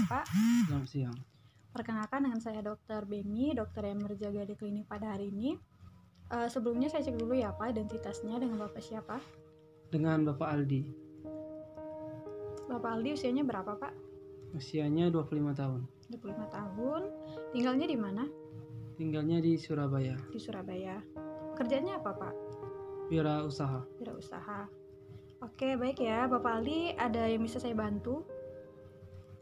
Pak. Selamat siang. Perkenalkan dengan saya Dr. Beni, dokter yang berjaga di klinik pada hari ini. Sebelumnya saya cek dulu ya Pak, identitasnya dengan Bapak siapa? Dengan Bapak Aldi. Bapak Aldi usianya berapa Pak? Usianya 25 tahun. 25 tahun. Tinggalnya di mana? Tinggalnya di Surabaya. Di Surabaya. Kerjanya apa Pak? Wirausaha. Wirausaha. Oke, baik ya. Bapak Aldi, ada yang bisa saya bantu?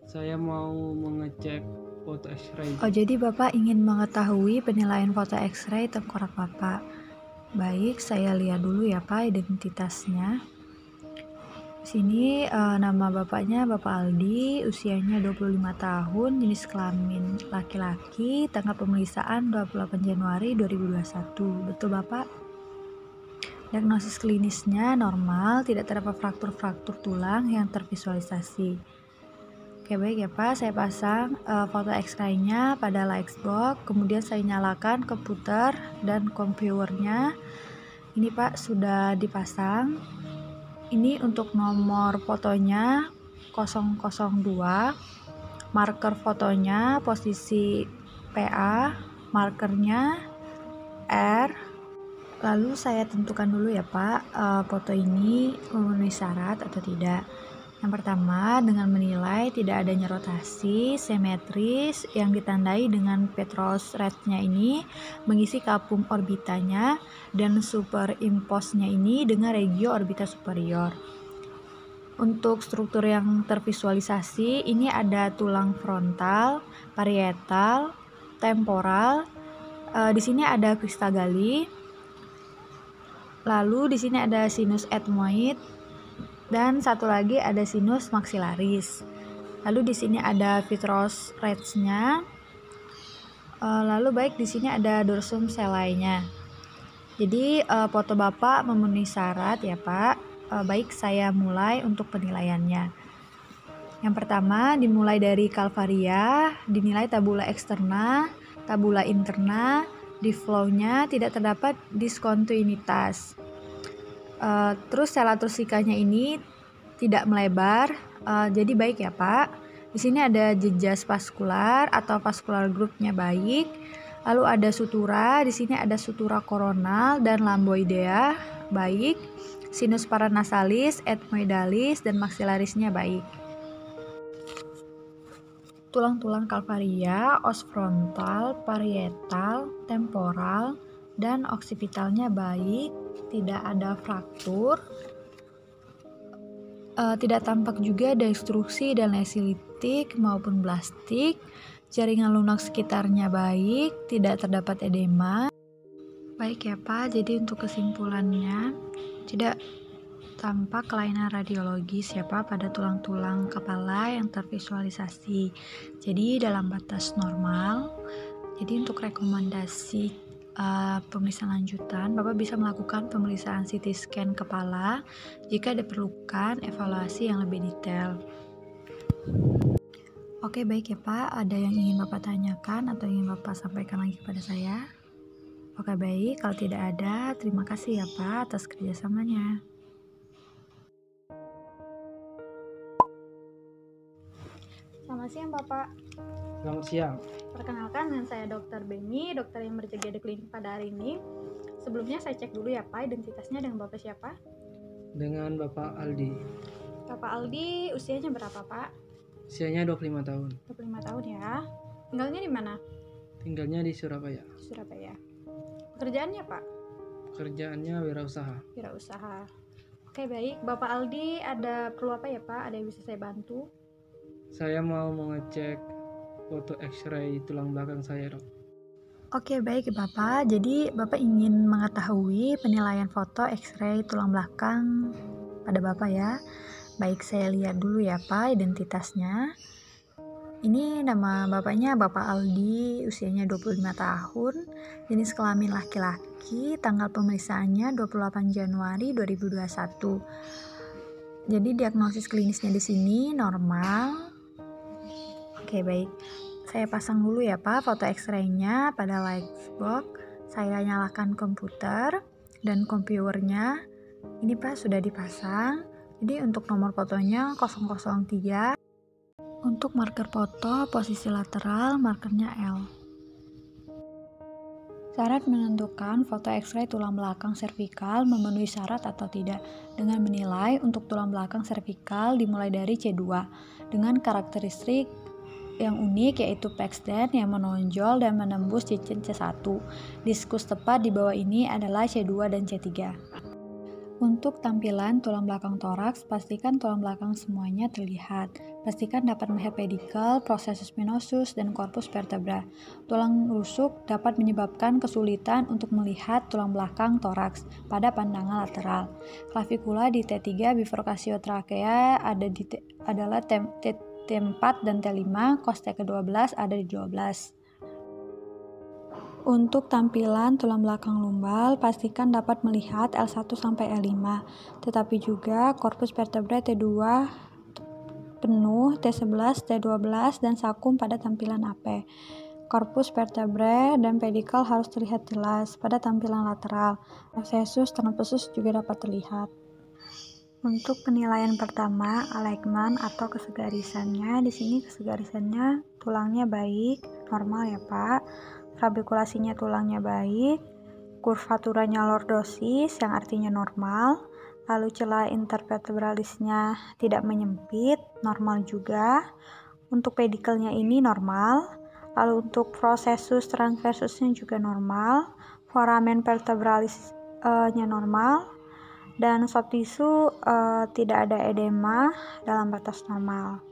Saya mau mengecek foto X-ray. Oh, jadi Bapak ingin mengetahui penilaian foto X-ray tengkorak Bapak. Baik, saya lihat dulu ya Pak identitasnya. Sini nama Bapaknya Bapak Aldi, usianya 25 tahun, jenis kelamin laki-laki, tanggal pemeriksaan 28 Januari 2021. Betul Bapak? Diagnosis klinisnya normal, tidak terdapat fraktur-fraktur tulang yang tervisualisasi. Oke, baik ya Pak, saya pasang foto X-ray-nya pada Lightbox, kemudian saya nyalakan komputer dan komputernya. Ini Pak sudah dipasang. Ini untuk nomor fotonya 002, marker fotonya posisi PA, markernya R. Lalu saya tentukan dulu ya Pak, foto ini memenuhi syarat atau tidak. Yang pertama, dengan menilai tidak adanya rotasi simetris yang ditandai dengan Petrus rate-nya ini mengisi kapum orbitanya dan superimpose-nya ini dengan regio orbita superior. Untuk struktur yang tervisualisasi ini ada tulang frontal, parietal, temporal. Di sini ada crista galli. Lalu di sini ada sinus ethmoid. Dan satu lagi ada sinus maxillaris. Lalu di sini ada vitreous rates-nya. Lalu baik di sini ada dorsum sellae-nya. Jadi foto Bapak memenuhi syarat ya Pak. Baik, saya mulai untuk penilaiannya. Yang pertama dimulai dari calvaria, dinilai tabula externa, tabula interna, di flow-nya tidak terdapat diskontinuitas. Terus sela trusikanya ini tidak melebar, jadi baik ya Pak. Di sini ada jejas vaskular atau vascular groupnya baik. Lalu ada sutura, di sini ada sutura koronal dan lamboidea baik. Sinus paranasalis, ethmoidalis dan maxillarisnya baik. Tulang-tulang calvaria, os frontal, parietal, temporal dan oksipitalnya baik. Tidak ada fraktur, tidak tampak juga destruksi dan lesi litik maupun blastik. Jaringan lunak sekitarnya baik, tidak terdapat edema. Baik ya Pak, jadi untuk kesimpulannya tidak tampak kelainan radiologis ya Pak pada tulang-tulang kepala yang tervisualisasi. Jadi dalam batas normal. Jadi untuk rekomendasi pemeriksaan lanjutan, Bapak bisa melakukan pemeriksaan CT scan kepala jika diperlukan evaluasi yang lebih detail. Oke, baik ya Pak, ada yang ingin Bapak tanyakan atau ingin Bapak sampaikan lagi kepada saya? Oke, baik, kalau tidak ada, terima kasih ya Pak atas kerjasamanya. Selamat siang Bapak. Selamat siang. Perkenalkan dengan saya Dr. Beni, dokter yang berjaga di klinik pada hari ini. Sebelumnya saya cek dulu ya Pak, identitasnya dengan Bapak siapa? Dengan Bapak Aldi. Bapak Aldi usianya berapa Pak? Usianya 25 tahun. 25 tahun ya. Tinggalnya di mana? Tinggalnya di Surabaya. Surabaya. Pekerjaannya Pak? Pekerjaannya wirausaha. Wirausaha. Oke, baik. Bapak Aldi ada perlu apa ya Pak? Ada yang bisa saya bantu? Saya mau mengecek foto X-ray tulang belakang saya, Dok. Oke, baik Bapak. Jadi Bapak ingin mengetahui penilaian foto X-ray tulang belakang pada Bapak ya. Baik, saya lihat dulu ya Pak identitasnya. Ini nama Bapaknya Bapak Aldi, usianya 25 tahun, jenis kelamin laki-laki, tanggal pemeriksaannya 28 Januari 2021. Jadi diagnosis klinisnya di sini normal. Oke, baik. Saya pasang dulu ya Pak foto X-ray-nya pada Lightbox. Saya nyalakan komputer dan komputernya. Ini Pak sudah dipasang. Jadi untuk nomor fotonya 003, Untuk marker foto, posisi lateral, markernya L. Syarat menentukan foto X-ray tulang belakang servikal memenuhi syarat atau tidak dengan menilai untuk tulang belakang servikal dimulai dari C2 dengan karakteristik yang unik yaitu pexdent yang menonjol dan menembus cincin C1. Diskus tepat di bawah ini adalah C2 dan C3. Untuk tampilan tulang belakang toraks, pastikan tulang belakang semuanya terlihat. Pastikan dapat melihat pedicle, processus spinosus, dan corpus vertebra. Tulang rusuk dapat menyebabkan kesulitan untuk melihat tulang belakang toraks pada pandangan lateral. Clavikula di T3, bifurcatio trachea adalah T4 dan T5, coste ke-12 ada di 12. Untuk tampilan tulang belakang lumbal, pastikan dapat melihat L1 sampai L5, tetapi juga korpus vertebra T2 penuh, T11, T12, dan sakum pada tampilan AP. Korpus vertebra dan pedicle harus terlihat jelas pada tampilan lateral. Processus transversus juga dapat terlihat. Untuk penilaian pertama, alignment atau kesegarisannya, di sini kesegarisannya tulangnya baik, normal ya Pak. Trabekulasinya tulangnya baik, kurvaturanya lordosis yang artinya normal, lalu celah intervertebralisnya tidak menyempit, normal juga. Untuk pedikelnya ini normal, lalu untuk processus transversusnya juga normal, foramen vertebralisnya normal, dan soft tissue tidak ada edema dalam batas normal.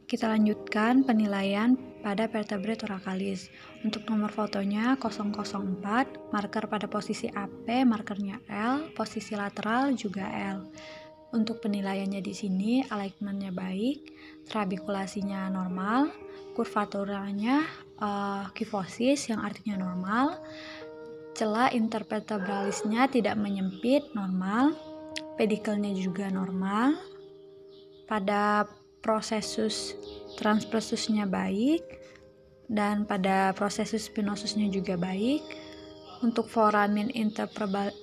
Kita lanjutkan penilaian pada vertebrae thoracalis. Untuk nomor fotonya 004, marker pada posisi AP, markernya L, posisi lateral juga L. Untuk penilaiannya di sini, alignmentnya baik, trabekulasinya normal, kurvaturanya kyphosis yang artinya normal, celah intervertebralisnya tidak menyempit, normal, pedikelnya juga normal, pada processus transversusnya baik, dan pada processus spinosusnya juga baik. Untuk foramen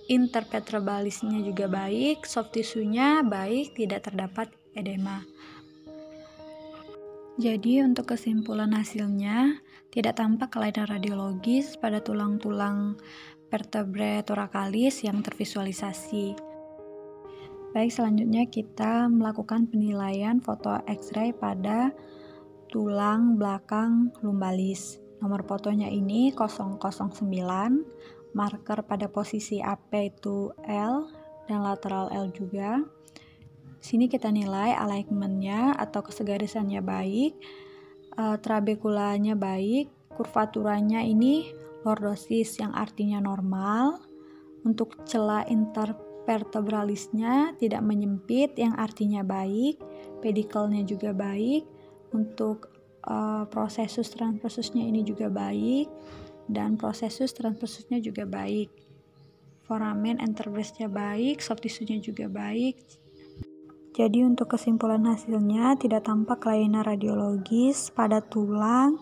intervertebralisnya juga baik, soft tissue-nya baik, tidak terdapat edema. Jadi untuk kesimpulan hasilnya, tidak tampak kelainan radiologis pada tulang-tulang vertebrae thoracalis yang tervisualisasi. Baik, selanjutnya kita melakukan penilaian foto X-ray pada tulang belakang lumbalis. Nomor fotonya ini 009, marker pada posisi AP itu L dan lateral L juga. Sini kita nilai alignmentnya atau kesegarisannya baik, trabekulanya baik, kurvaturanya ini lordosis yang artinya normal. Untuk celah intervertebralisnya tidak menyempit yang artinya baik, pedikelnya juga baik. Untuk processus transversusnya ini juga baik, dan processus transversusnya juga baik. Foramen interversusnya baik, soft tissue-nya juga baik. Jadi untuk kesimpulan hasilnya tidak tampak kelainan radiologis pada tulang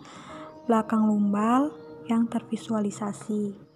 belakang lumbal yang tervisualisasi.